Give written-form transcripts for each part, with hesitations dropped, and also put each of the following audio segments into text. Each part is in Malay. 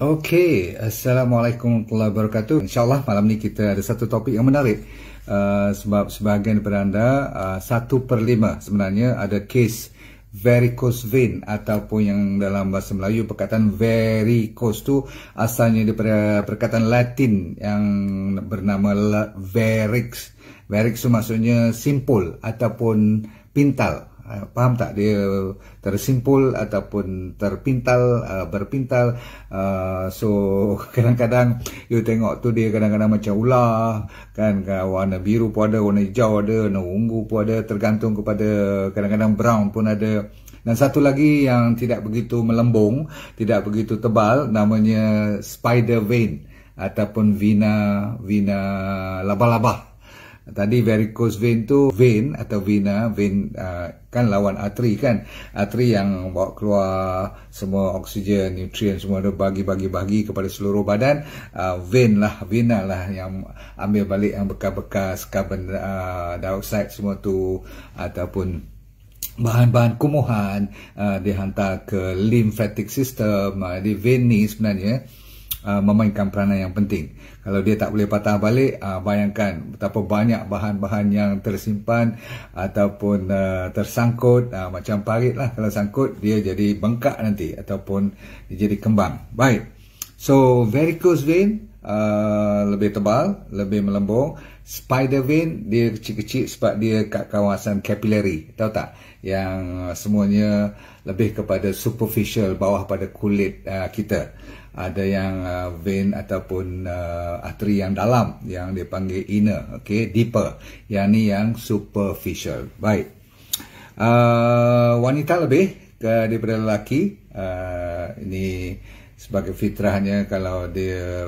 Okey, Assalamualaikum warahmatullahi wabarakatuh. InsyaAllah malam ni kita ada satu topik yang menarik. Sebab sebahagian daripada anda, 1/5 sebenarnya ada kes varicose vein, ataupun yang dalam bahasa Melayu perkataan varicose tu asalnya daripada perkataan Latin yang bernama varix. Varix tu maksudnya simpul ataupun pintal. Faham tak? Dia tersimpul ataupun terpintal, berpintal. So kadang-kadang you tengok tu dia kadang-kadang macam ular kan, warna biru pun ada, warna hijau ada, warna ungu pun ada, tergantung kepada, kadang-kadang brown pun ada. Dan satu lagi yang tidak begitu melembung, tidak begitu tebal, namanya spider vein ataupun vena laba-laba. Tadi varicose vein tu, vein atau vena, vein kan lawan artery kan. Artery yang bawa keluar semua oksigen, nutrien semua, ada bagi kepada seluruh badan. Vena lah yang ambil balik yang bekas-bekas carbon dioxide semua tu, ataupun bahan-bahan kumuhan, dihantar ke lymphatic system. Di vein ni sebenarnya memainkan peranan yang penting. Kalau dia tak boleh patah balik, bayangkan betapa banyak bahan-bahan yang tersimpan ataupun tersangkut, macam parit lah, kalau sangkut dia jadi bengkak nanti ataupun dia jadi kembang. Baik, so varicose vein lebih tebal, lebih melembung. Spider vein dia kecil-kecil sebab dia kat kawasan capillary, tahu tak, yang semuanya lebih kepada superficial, bawah pada kulit kita. Ada yang vein ataupun arteri yang dalam, yang dipanggil inner, okay, deeper. Yang ni yang superficial. Baik, wanita lebih daripada lelaki. Ini sebagai fitrahnya kalau dia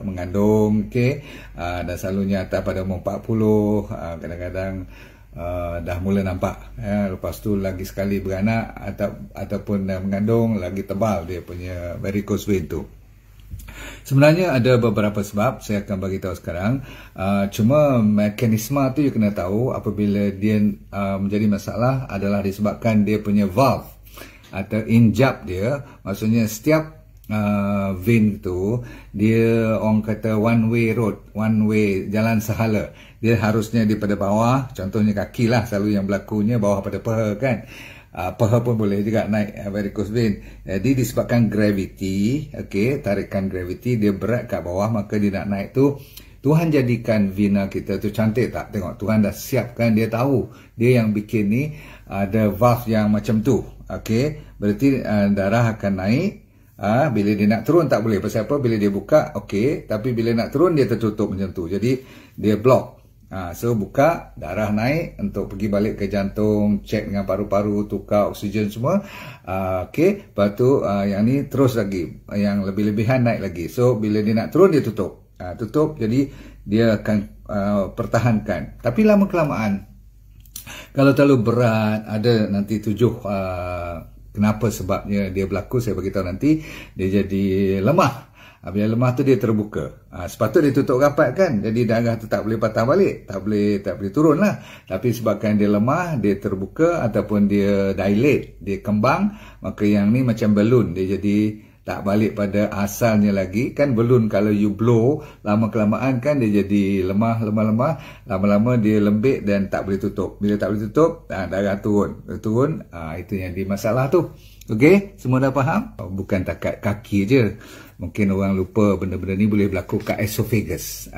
mengandung, okay, dan selalunya atas pada umur 40, kadang-kadang dah mula nampak, lepas tu lagi sekali beranak ataupun mengandung, lagi tebal dia punya varicose vein tu. Sebenarnya ada beberapa sebab, saya akan bagi tahu sekarang. Cuma mekanisme tu you kena tahu. Apabila dia menjadi masalah adalah disebabkan dia punya valve atau injap dia, maksudnya setiap vein tu dia orang kata one way road, one way, jalan sehala. Dia harusnya daripada bawah, contohnya kaki lah selalu yang berlakunya, bawah pada peha kan. Peha pun boleh juga naik varicose vein. Jadi disebabkan gravity, okay, tarikan gravity, dia berat kat bawah, maka dia nak naik tu. Tuhan jadikan vena kita tu cantik tak? Tengok, Tuhan dah siapkan, dia tahu. Dia yang bikin ni ada valve yang macam tu, okay. Berarti darah akan naik. Bila dia nak turun tak boleh. Pasal apa? Bila dia buka, okey. Tapi bila nak turun, dia tertutup macam tu. Jadi, dia block. So, buka, darah naik untuk pergi balik ke jantung, cek dengan paru-paru, tukar oksigen semua. Okey. Lepas tu, yang ni terus lagi. Yang lebih-lebihan naik lagi. So, bila dia nak turun, dia tutup. Tutup, jadi dia akan pertahankan. Tapi lama-kelamaan, kalau terlalu berat, ada nanti 7 kenapa sebabnya dia berlaku, saya beritahu nanti. Dia jadi lemah. Bila lemah tu dia terbuka. Sepatutnya dia tutup rapat kan. Jadi darah tu tak boleh patah balik. Tak boleh turun lah. Tapi sebabkan dia lemah, dia terbuka ataupun dia dilate, dia kembang. Maka yang ni macam balloon. Dia jadi tak balik pada asalnya lagi. Kan balloon kalau you blow, lama-kelamaan kan dia jadi lemah. Lama-lama dia lembik dan tak boleh tutup. Bila tak boleh tutup, darah turun. Itu yang di masalah tu. Okey, semua dah faham? Bukan takat kaki je. Mungkin orang lupa benda-benda ni boleh berlaku kat esophagus.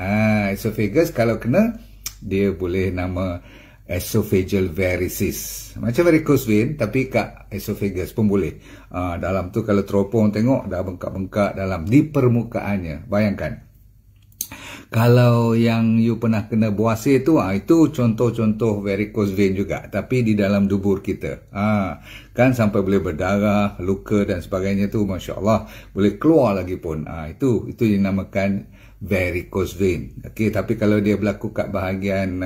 Esophagus kalau kena, dia boleh nama esophageal varices. Macam varicose vein, tapi kat esophagus pun boleh. Dalam tu kalau teropong tengok, dah bengkak-bengkak dalam, di permukaannya. Bayangkan. Kalau yang you pernah kena buasir tu, itu contoh-contoh varicose vein juga. Tapi di dalam dubur kita. Kan sampai boleh berdarah, luka dan sebagainya tu, Masya Allah. Boleh keluar lagi pun. Itu dinamakan varicose vein. Okay, tapi kalau dia berlaku kat bahagian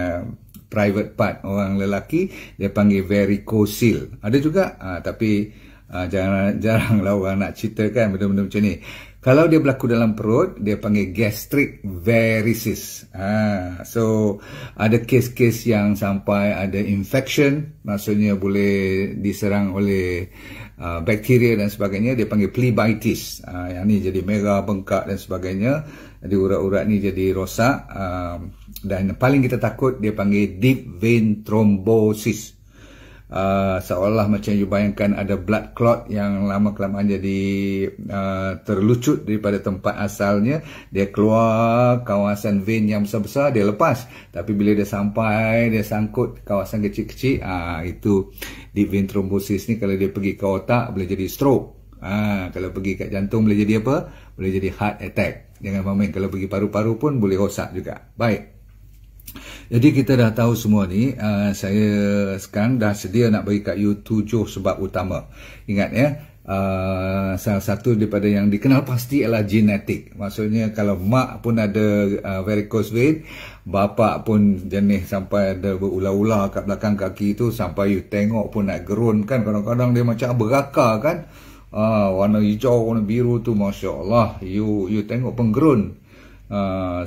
private part orang lelaki, dia panggil varicocele. Ada juga, tapi jaranglah orang nak ceritakan benda-benda macam ni. Kalau dia berlaku dalam perut, dia panggil gastric varices. So, ada kes-kes yang sampai ada infection, maksudnya boleh diserang oleh bakteria dan sebagainya, dia panggil phlebitis. Yang ni jadi merah, bengkak dan sebagainya. Jadi urat-urat ni jadi rosak. Dan paling kita takut dia panggil deep vein thrombosis. Seolah macam you bayangkan ada blood clot yang lama-kelamaan jadi terlucut daripada tempat asalnya. Dia keluar kawasan vein yang besar-besar, dia lepas. Tapi bila dia sampai, dia sangkut kawasan kecil-kecil, itu deep vein thrombosis ni. Kalau dia pergi ke otak, boleh jadi stroke. Kalau pergi kat jantung, boleh jadi apa? Boleh jadi heart attack. Jangan main-main. Kalau pergi paru-paru pun boleh rosak juga. Baik. Jadi kita dah tahu semua ni. Saya sekarang dah sedia nak bagi kat you 7 sebab utama. Ingat ya, salah satu daripada yang dikenal pasti ialah genetik. Maksudnya kalau mak pun ada varicose vein, bapa pun jenis sampai ada berular-ular kat belakang kaki tu, sampai you tengok pun nak gerun kan. Kadang-kadang dia macam berakar kan. Warna hijau, warna biru tu, Masya Allah, you tengok penggerun.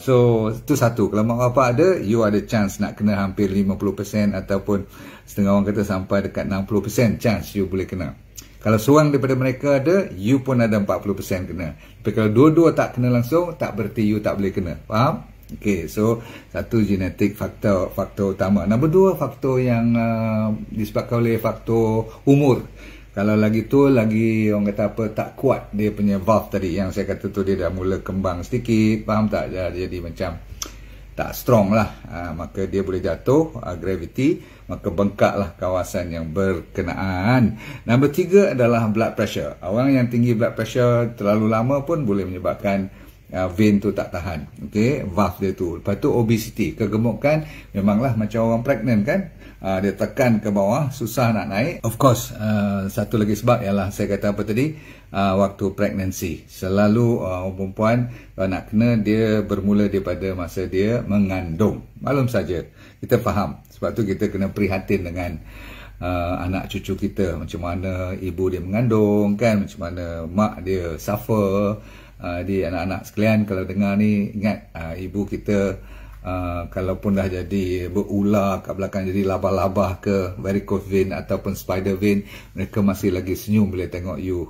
So itu satu. Kalau mak bapak ada, you ada chance nak kena hampir 50%, ataupun setengah orang kata sampai dekat 60% chance you boleh kena. Kalau seorang daripada mereka ada, you pun ada 40% kena. Tapi kalau dua-dua tak kena langsung, tak berarti you tak boleh kena. Faham? Okay, so satu genetik, faktor utama. Nombor dua, faktor yang disebabkan oleh faktor umur. Kalau lagi tu, lagi orang kata apa, tak kuat dia punya valve tadi yang saya kata tu, dia dah mula kembang sedikit, faham tak? Jadi macam tak strong lah, maka dia boleh jatuh, gravity, maka bengkak lah kawasan yang berkenaan. Nombor tiga adalah blood pressure. Orang yang tinggi blood pressure terlalu lama pun boleh menyebabkan vein tu tak tahan, okay, valve dia tu. Lepas tu obesity, kegemukan, memanglah macam orang pregnant kan. Dia tekan ke bawah, susah nak naik. Of course, satu lagi sebab ialah saya kata apa tadi, waktu pregnancy. Selalu orang perempuan kalau nak kena, dia bermula daripada masa dia mengandung. Maklum saja, kita faham. Sebab tu kita kena prihatin dengan anak cucu kita. Macam mana ibu dia mengandung kan, macam mana mak dia suffer. Di anak-anak sekalian, kalau dengar ni, ingat ibu kita kalaupun dah jadi berular kat belakang, jadi labah-labah ke varicose vein ataupun spider vein, mereka masih lagi senyum bila tengok you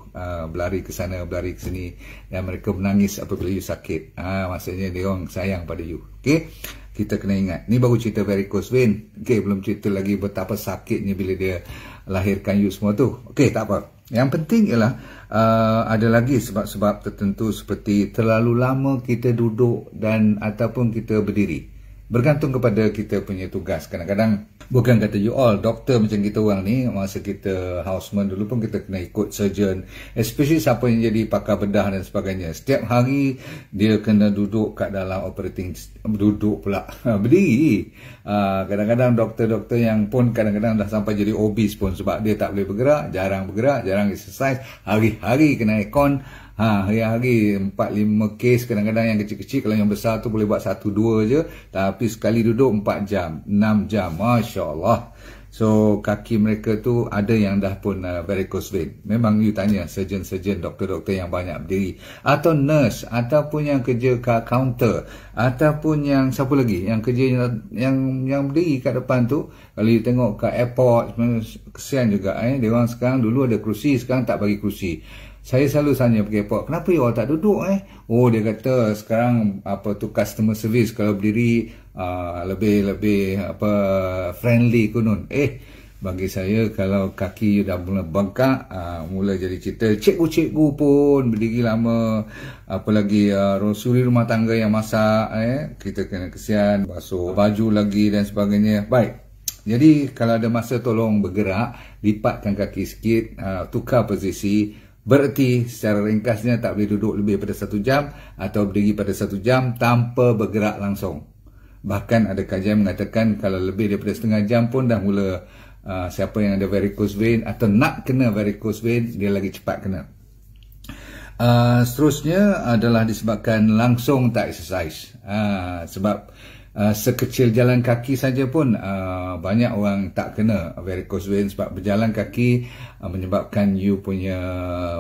berlari ke sana, berlari ke sini, dan mereka menangis apabila you sakit. Maksudnya dia orang sayang pada you. Okay, kita kena ingat. Ni baru cerita varicose vein. Okay, belum cerita lagi betapa sakitnya bila dia lahirkan you semua tu. Okay, tak apa. Yang penting ialah ada lagi sebab-sebab tertentu seperti terlalu lama kita duduk dan ataupun kita berdiri. Bergantung kepada kita punya tugas. Kadang-kadang, bukan kata you all, doktor macam kita orang ni, masa kita houseman dulu pun kita kena ikut surgeon. Especially siapa yang jadi pakar bedah dan sebagainya. Setiap hari dia kena duduk kat dalam operating, duduk pula, berdiri. Kadang-kadang doktor-doktor yang pun kadang-kadang dah sampai jadi obese pun sebab dia tak boleh bergerak, jarang exercise, hari-hari kena aircon. Hari-hari 4-5 kes, kadang-kadang yang kecil-kecil. Kalau yang besar tu boleh buat 1-2 je, tapi sekali duduk 4 jam 6 jam, Masya Allah. So kaki mereka tu ada yang dah pun varicose vein. Memang you tanya surgeon-surgeon, doktor-doktor yang banyak berdiri, atau nurse, ataupun yang kerja kat counter, ataupun yang siapa lagi yang kerja yang berdiri kat depan tu. Kalau you tengok kat airport, kesian juga. Dia orang sekarang, dulu ada kerusi, sekarang tak bagi kerusi. Saya selalu tanya pergi airport, kenapa you all tak duduk? Oh, dia kata sekarang customer service kalau berdiri lebih friendly konon. Bagi saya, kalau kaki you dah mula bengkak, mula jadi cerita. Cikgu-cikgu pun berdiri lama, apalagi suri rumah tangga yang masak, kita kena kesian, basuh baju lagi dan sebagainya. Baik. Jadi kalau ada masa, tolong bergerak, lipatkan kaki sikit, tukar posisi. Berarti secara ringkasnya tak boleh duduk lebih pada 1 jam atau berdiri pada 1 jam tanpa bergerak langsung. Bahkan ada kajian mengatakan kalau lebih daripada setengah jam pun dah mula siapa yang ada varicose vein atau nak kena varicose vein, dia lagi cepat kena. Seterusnya adalah disebabkan langsung tak exercise. Sebab sekecil jalan kaki saja pun banyak orang tak kena varicose vein sebab berjalan kaki menyebabkan you punya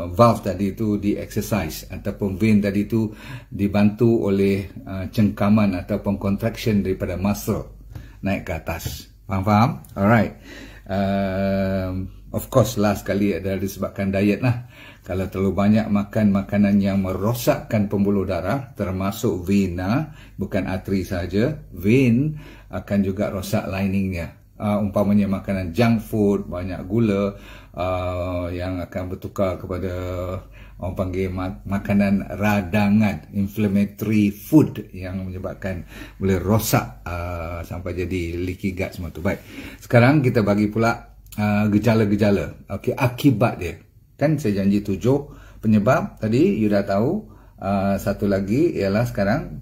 valve tadi tu di exercise ataupun vein tadi tu dibantu oleh cengkaman ataupun contraction daripada muscle naik ke atas. Faham? Alright. Of course last sekali adalah disebabkan diet lah. Kalau terlalu banyak makan makanan yang merosakkan pembuluh darah, termasuk vena, bukan arteri saja, vein akan juga rosak liningnya. Umpamanya makanan junk food, banyak gula, yang akan bertukar kepada orang panggil makanan radangan, inflammatory food yang menyebabkan boleh rosak sampai jadi leaky gut semua tu. Baik, sekarang kita bagi pula gejala-gejala, akibat dia. Kan saya janji 7 penyebab tadi, you dah tahu. Satu lagi ialah sekarang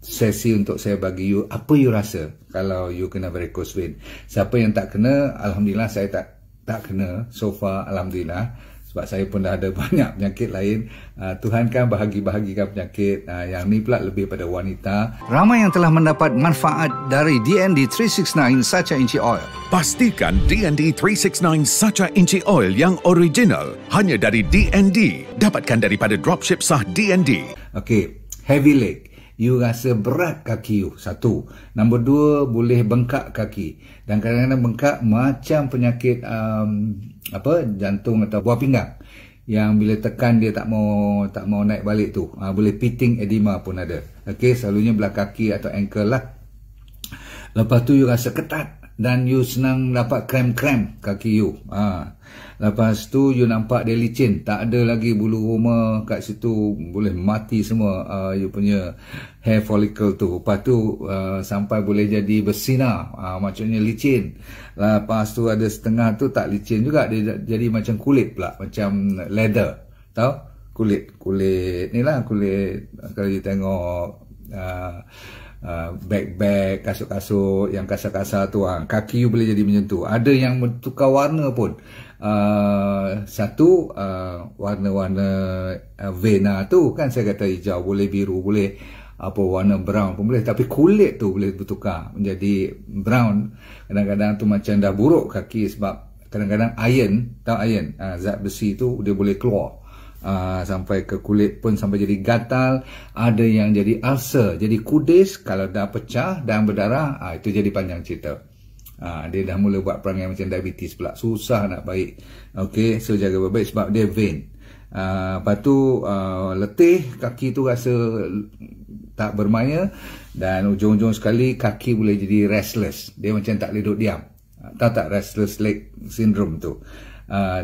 sesi untuk saya bagi you apa you rasa kalau you kena varicose vein. Siapa yang tak kena, alhamdulillah saya tak kena so far, alhamdulillah. Sebab saya pun dah ada banyak penyakit lain. Tuhan kan bahagi-bahagikan penyakit. Yang ni pula lebih pada wanita. Ramai yang telah mendapat manfaat dari DND 369 Sacha Inchi Oil. Pastikan DND 369 Sacha Inchi Oil yang original hanya dari DND. Dapatkan daripada dropship sah DND. Okey, heavy leg. You rasa berat kaki you, 1. Nombor 2, boleh bengkak kaki. Dan kadang-kadang bengkak macam penyakit jantung atau buah pinggang. Yang bila tekan dia tak mau naik balik tu. Boleh pitting edema pun ada. Okey, selalunya belah kaki atau ankle lah. Lepas tu you rasa ketat dan you senang dapat krem-krem kaki you. Lepas tu you nampak dia licin, tak ada lagi bulu roma kat situ, boleh mati semua you punya hair follicle tu. Lepas tu sampai boleh jadi bersinar, macamnya licin. Lepas tu ada setengah tu tak licin juga, dia jadi macam kulit pula, macam leather. Tahu? Kulit ni lah, kulit kalau you tengok bag-bag, kasut-kasut yang kasar-kasar tu, kaki you boleh jadi macam tu. Ada yang bertukar warna pun. Satu warna-warna vena tu kan, saya kata hijau, boleh biru, boleh warna brown pun boleh. Tapi kulit tu boleh bertukar menjadi brown. Kadang-kadang tu macam dah buruk kaki, sebab kadang-kadang iron, tahu iron, zat besi tu dia boleh keluar sampai ke kulit pun, sampai jadi gatal. Ada yang jadi ulcer, jadi kudis. Kalau dah pecah dan berdarah, itu jadi panjang cerita. Dia dah mula buat perangai macam diabetes pula, susah nak baik. Okey, so jaga baik-baik sebab dia vein. Lepas tu letih, kaki tu rasa tak bermaya, dan ujung-ujung sekali kaki boleh jadi restless. Dia macam tak boleh duduk diam. Tahu tak restless leg syndrome tu?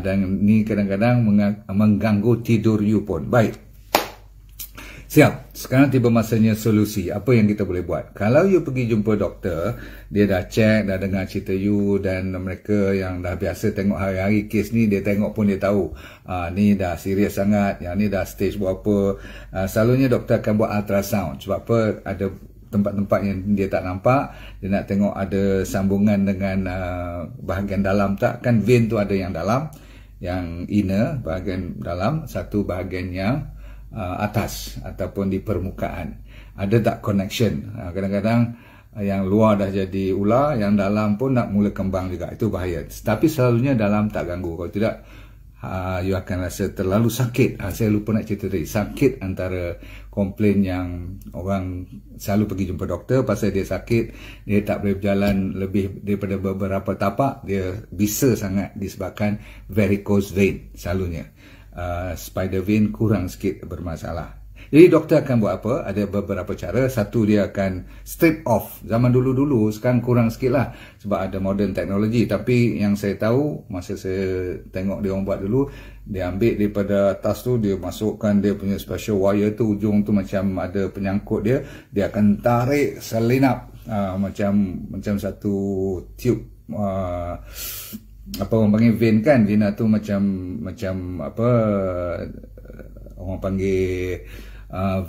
Dan ni kadang-kadang mengganggu tidur you pun. Baik, siap. Sekarang tiba masanya solusi. Apa yang kita boleh buat? Kalau you pergi jumpa doktor, dia dah check, dah dengar cerita you, dan mereka yang dah biasa tengok hari-hari kes ni, dia tengok pun dia tahu ni dah serius sangat, yang ni dah stage berapa. Selalunya doktor akan buat ultrasound. Sebab apa? Ada tempat-tempat yang dia tak nampak, dia nak tengok ada sambungan dengan bahagian dalam tak. Kan vein tu ada yang dalam, yang inner, bahagian dalam, satu bahagian yang atas ataupun di permukaan. Ada tak connection? Kadang-kadang yang luar dah jadi ular, yang dalam pun nak mula kembang juga. Itu bahaya. Tapi selalunya dalam tak ganggu. Kalau tidak, you akan rasa terlalu sakit. Saya lupa nak cerita tadi. Sakit antara komplain yang orang selalu pergi jumpa doktor pasal dia sakit, dia tak boleh berjalan lebih daripada beberapa tapak, dia bisa sangat disebabkan varicose vein selalunya. Spider vein kurang sikit bermasalah. Jadi doktor akan buat apa? Ada beberapa cara. Satu, dia akan strip off. Zaman dulu-dulu, sekarang kurang sikit lah sebab ada modern teknologi. Tapi yang saya tahu, masa saya tengok dia orang buat dulu, dia ambil daripada atas tu, dia masukkan dia punya special wire tu, ujung tu macam ada penyangkut dia, dia akan tarik selinap macam satu tube, apa orang panggil vein kan. Vena tu macam apa orang panggil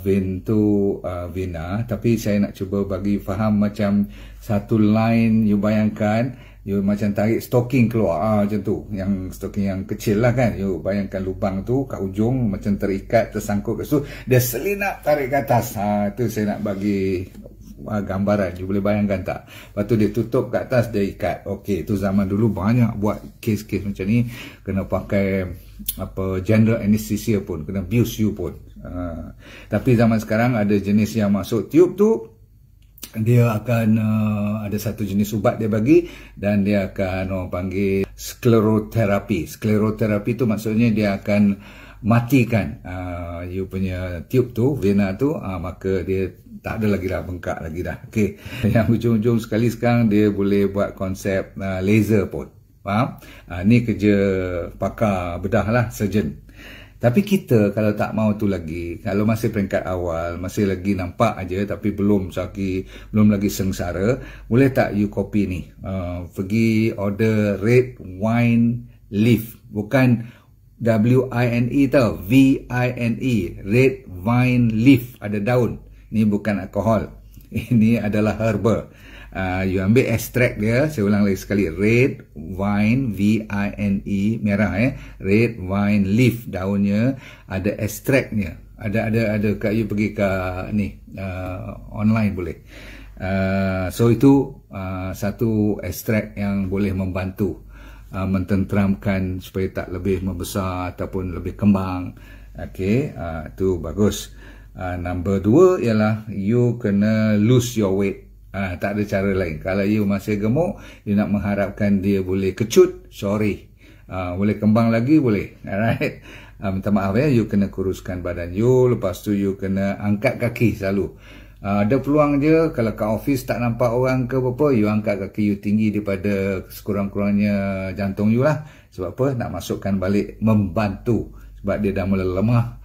vein tu vena. Tapi saya nak cuba bagi faham macam satu line. You bayangkan you macam tarik stocking keluar, macam tu, yang stocking yang kecil lah kan. You bayangkan lubang tu kat ujung macam terikat, tersangkut ke situ, dia selinap tarik ke atas. Tu saya nak bagi gambaran, you boleh bayangkan tak? Lepas tu dia tutup kat atas, dia ikat. Okey, tu zaman dulu banyak buat kes-kes macam ni, kena pakai general anesthesia pun, kena bius you pun. Tapi zaman sekarang ada jenis yang masuk tube tu, dia akan ada satu jenis ubat dia bagi, dan dia akan orang panggil skleroterapi. Skleroterapi tu maksudnya dia akan matikan you punya tube tu, vena tu, maka dia tak ada lagi dah, bengkak lagi dah. Okey. Yang ujung-ujung sekali sekarang dia boleh buat konsep laser pun. Faham? Ni kerja pakar bedah lah, surgeon. Tapi kita kalau tak mau tu lagi, kalau masih peringkat awal, masih lagi nampak aja tapi belum lagi sengsara, boleh tak you copy ni? Pergi order red wine leaf, bukan W-I-N-E tau, V-I-N-E, red wine leaf, ada daun. Ni bukan alkohol, ini adalah herba. You ambil ekstrak dia, saya ulang lagi sekali, red wine, V-I-N-E, merah red wine leaf, daunnya, ada ekstraknya, ada kat you pergi ke ni online boleh. So itu satu ekstrak yang boleh membantu mententeramkan supaya tak lebih membesar ataupun lebih kembang. Okey, tu bagus. Number 2 ialah you kena lose your weight. Tak ada cara lain. Kalau you masih gemuk, you nak mengharapkan dia boleh kecut, sorry. Boleh kembang lagi, boleh. Alright. Minta maaf you kena kuruskan badan you. Lepas tu you kena angkat kaki selalu. Ada peluang je, kalau kat office tak nampak orang ke apa-apa, you angkat kaki you tinggi daripada sekurang-kurangnya jantung you lah. Sebab apa? Nak masukkan balik, membantu. Sebab dia dah mula lemah,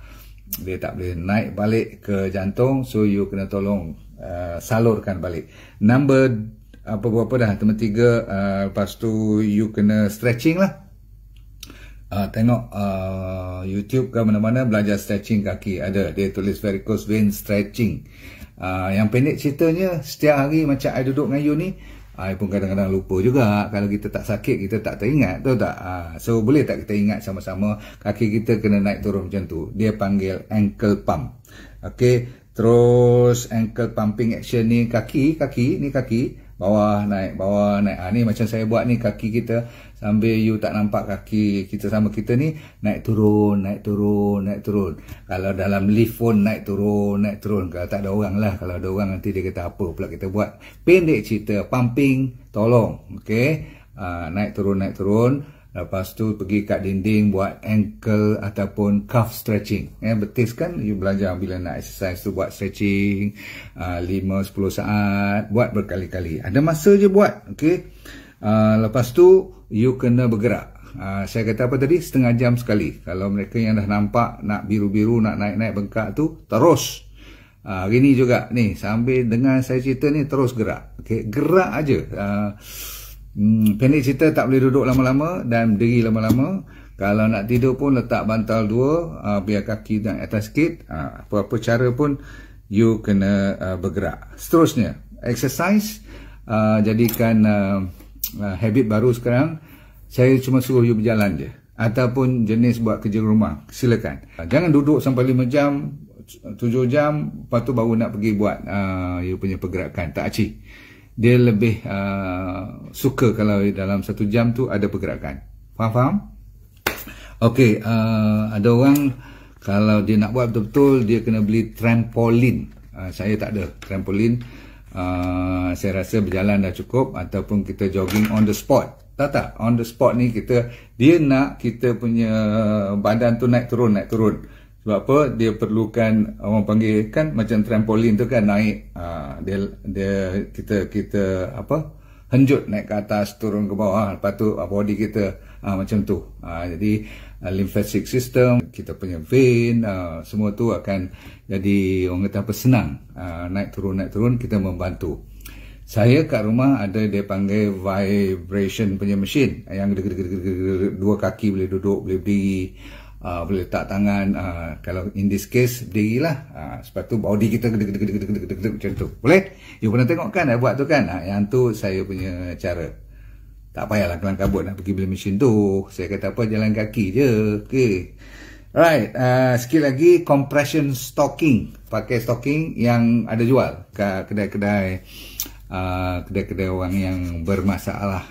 dia tak boleh naik balik ke jantung. So you kena tolong salurkan balik. Number apa-apa dah, nombor 3, lepas tu you kena stretching lah. Tengok YouTube ke mana-mana, belajar stretching kaki, ada dia tulis varicose vein stretching. Yang pendek ceritanya, setiap hari macam I duduk dengan you ni, I pun kadang-kadang lupa juga. Kalau kita tak sakit, kita tak teringat, tahu tak? So boleh tak kita ingat sama-sama, kaki kita kena naik turun macam tu. Dia panggil ankle pump. Okey, terus ankle pumping action ni, kaki, bawah naik. Ni macam saya buat ni, kaki kita sambil you tak nampak kaki kita sama kita ni, naik turun. Kalau dalam lift pun naik turun. Kalau tak ada orang lah, kalau ada orang nanti dia kata apa pula kita buat. Pendek cerita, pumping, tolong. Okey, naik turun. Lepas tu pergi kat dinding buat ankle ataupun calf stretching. Betis kan, you belajar bila nak exercise tu buat stretching 5-10 saat, buat berkali-kali. Ada masa je buat. Okey. Lepas tu you kena bergerak. Saya kata apa tadi, setengah jam sekali. Kalau mereka yang dah nampak nak biru-biru, nak naik-naik bengkak tu, terus. Hari ni juga ni, sambil dengar saya cerita ni, terus gerak. Okey, gerak aja. Pendek cerita, tak boleh duduk lama-lama dan berdiri lama-lama. Kalau nak tidur pun letak bantal 2, biar kaki naik atas sikit. Apa-apa cara pun you kena bergerak. Seterusnya, exercise, jadikan habit baru sekarang. Saya cuma suruh you berjalan je, ataupun jenis buat kerja rumah, silakan. Jangan duduk sampai 5 jam, 7 jam, lepas tu baru nak pergi buat you punya pergerakan. Tak acik. Dia lebih suka kalau dalam 1 jam tu ada pergerakan. Faham? Okey, ada orang kalau dia nak buat betul-betul, dia kena beli trampolin. Saya tak ada trampolin. Saya rasa berjalan dah cukup, ataupun kita jogging on the spot. Tak, on the spot ni dia nak kita punya badan tu naik turun. Sebab apa? Dia perlukan, orang panggil kan macam trampolin tu kan, naik, kita henjut naik ke atas, turun ke bawah, lepas tu body kita macam tu. Jadi lymphatic system, kita punya vein, semua tu akan jadi, orang kata apa, senang. Naik turun, kita membantu. Saya kat rumah ada dia panggil vibration punya mesin, yang dua kaki boleh duduk, boleh berdiri, boleh letak tangan. Kalau in this case berdirilah, sebab tu body kita macam tu. Boleh? You pernah tengok kan, buat tu kan? Yang tu saya punya cara. Tak payahlah kelang kabut nak pergi beli mesin tu. Saya kata apa, jalan kaki je. Okay. Right, sikit lagi, compression stocking. Pakai stocking yang ada jual kat kedai-kedai orang yang bermasalah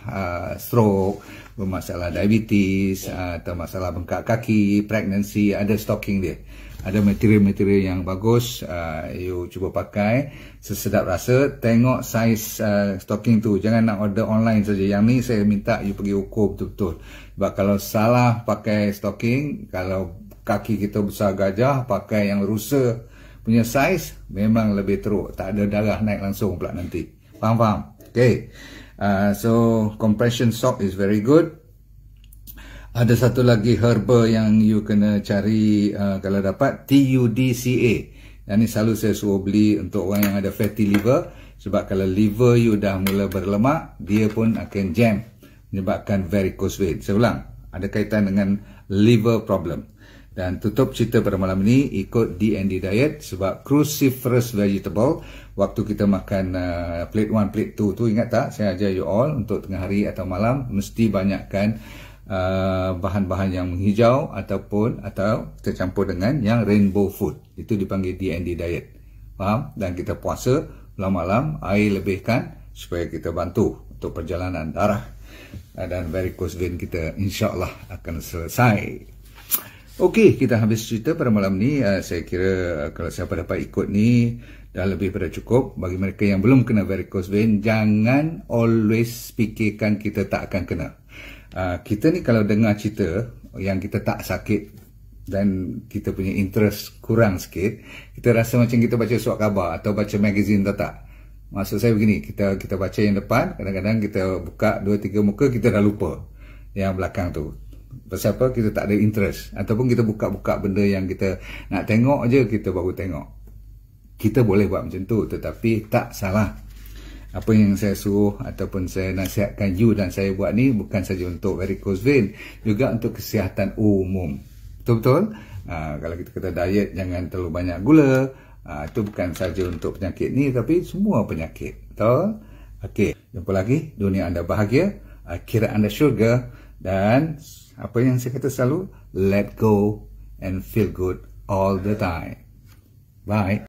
stroke, bermasalah diabetes, atau masalah bengkak kaki, pregnancy, ada stocking dia. ada material-material yang bagus. You cuba pakai sesedap rasa. Tengok saiz stocking tu, jangan nak order online saja. Yang ni saya minta you pergi ukur betul-betul. Sebab kalau salah pakai stocking, kalau kaki kita besar gajah, pakai yang rusa punya saiz, memang lebih teruk, tak ada darah naik langsung pula nanti. Faham? Okay. So compression sock is very good. Ada satu lagi herba yang you kena cari kalau dapat, TUDCA. Yang ni selalu saya suruh beli untuk orang yang ada fatty liver. Sebab kalau liver you dah mula berlemak, dia pun akan jam, menyebabkan varicose vein. Saya ulang, ada kaitan dengan liver problem. Dan tutup cerita pada malam ini ikut D&D diet. Sebab cruciferous vegetable, waktu kita makan plate 1, plate 2 tu, ingat tak saya ajar you all untuk tengah hari atau malam mesti banyakkan bahan-bahan yang menghijau atau kita campur dengan yang rainbow food. Itu dipanggil D&D diet. Faham? Dan kita puasa malam-malam, air lebihkan supaya kita bantu untuk perjalanan darah dan varicose vein kita insya-Allah akan selesai. Okey, kita habis cerita pada malam ni. Saya kira kalau siapa dapat ikut ni dah lebih pada cukup. Bagi mereka yang belum kena varicose vein, jangan always fikirkan kita tak akan kena. Kita ni kalau dengar cerita yang kita tak sakit dan kita punya interest kurang sikit, kita rasa macam kita baca surat khabar atau baca magazine tak. Maksud saya begini, kita baca yang depan, kadang-kadang kita buka 2-3 muka, kita dah lupa yang belakang tu. Pasal apa? Kita tak ada interest. Ataupun kita buka-buka benda yang kita nak tengok je, kita baru tengok. Kita boleh buat macam tu, tetapi tak salah. Apa yang saya suruh ataupun saya nasihatkan you dan saya buat ni bukan saja untuk varicose vein, juga untuk kesihatan umum. Betul-betul? Kalau kita kata diet, jangan terlalu banyak gula. Itu bukan saja untuk penyakit ni, tapi semua penyakit. Betul? Okey, jumpa lagi. Dunia anda bahagia, akhirat anda syurga. Dan apa yang saya kata selalu, let go and feel good all the time. Bye.